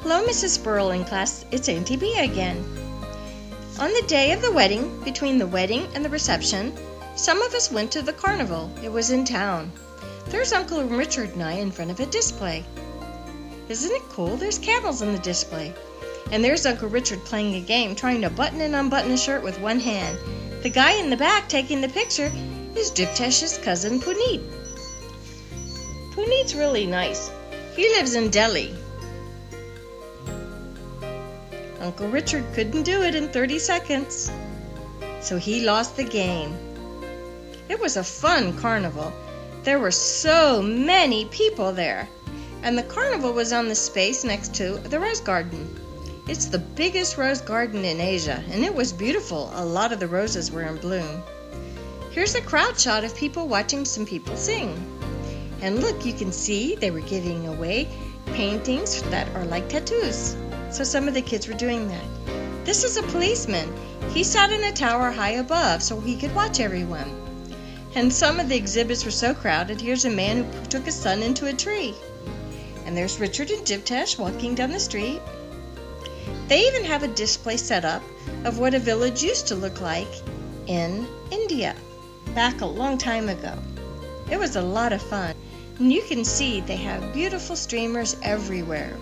Hello, Mrs. Sperling class. It's Auntie Bea again. On the day of the wedding, between the wedding and the reception, some of us went to the carnival. It was in town. There's Uncle Richard and I in front of a display. Isn't it cool? There's camels in the display. And there's Uncle Richard playing a game, trying to button and unbutton a shirt with one hand. The guy in the back taking the picture is Jivtesh's cousin Puneet. Puneet's really nice. He lives in Delhi. Uncle Richard couldn't do it in 30 seconds, so he lost the game. It was a fun carnival. There were so many people there, and the carnival was on the space next to the rose garden. It's the biggest rose garden in Asia, and it was beautiful. A lot of the roses were in bloom. Here's a crowd shot of people watching some people sing. And look, you can see they were giving away paintings that are like tattoos. So some of the kids were doing that. This is a policeman. He sat in a tower high above so he could watch everyone. And some of the exhibits were so crowded. Here's a man who took his son into a tree. And there's Richard and Jivtesh walking down the street. They even have a display set up of what a village used to look like in India, back a long time ago. It was a lot of fun. And you can see they have beautiful streamers everywhere.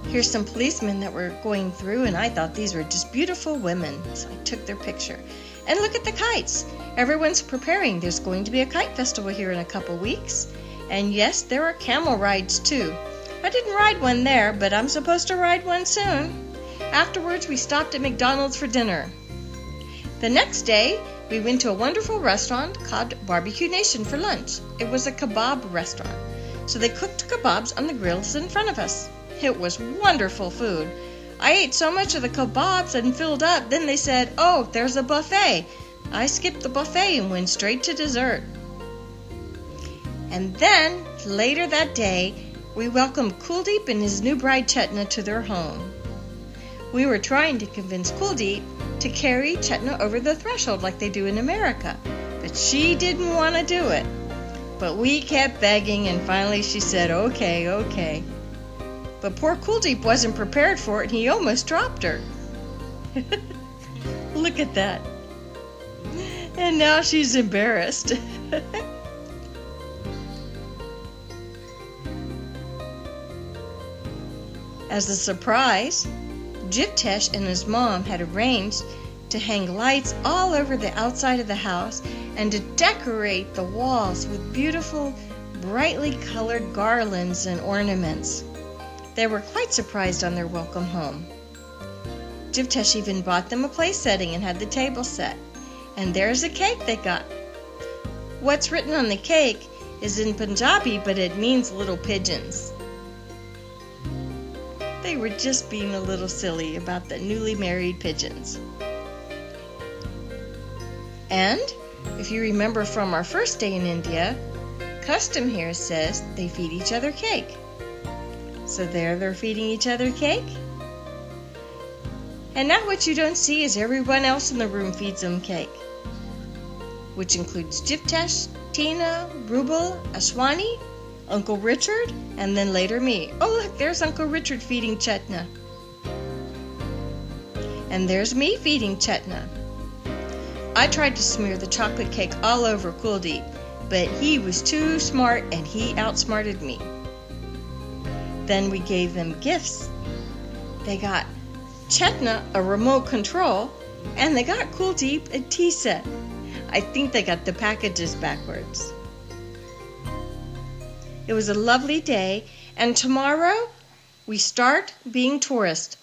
Here's some policemen that were going through, and I thought these were just beautiful women, so I took their picture. And look at the kites. Everyone's preparing. There's going to be a kite festival here in a couple weeks. And yes, there are camel rides too. I didn't ride one there, but I'm supposed to ride one soon. Afterwards, we stopped at McDonald's for dinner. The next day, we went to a wonderful restaurant called Barbecue Nation for lunch. It was a kebab restaurant, so they cooked kebabs on the grills in front of us. It was wonderful food. I ate so much of the kebabs and filled up. Then they said, "Oh, there's a buffet." I skipped the buffet and went straight to dessert. And then, later that day, we welcomed Kuldeep and his new bride Chetna to their home. We were trying to convince Kuldeep to carry Chetna over the threshold like they do in America, but she didn't want to do it. But we kept begging, and finally she said, "Okay, okay." But poor Kuldeep wasn't prepared for it, and he almost dropped her. Look at that. And now she's embarrassed. As a surprise, Jivtesh and his mom had arranged to hang lights all over the outside of the house and to decorate the walls with beautiful, brightly colored garlands and ornaments. They were quite surprised on their welcome home. Jivtesh even bought them a place setting and had the table set. And there's a cake they got. What's written on the cake is in Punjabi, but it means little pigeons. They were just being a little silly about the newly married pigeons. And if you remember from our first day in India, custom here says they feed each other cake. So there they're feeding each other cake. And now what you don't see is everyone else in the room feeds them cake, which includes Jivtesh, Tina, Rubal, Ashwani, Uncle Richard, and then later me. Oh look, there's Uncle Richard feeding Chetna. And there's me feeding Chetna. I tried to smear the chocolate cake all over Kuldeep, but he was too smart and he outsmarted me. Then we gave them gifts. They got Chetna a remote control, and they got Kuldeep a tea set. I think they got the packages backwards. It was a lovely day, and tomorrow we start being tourists.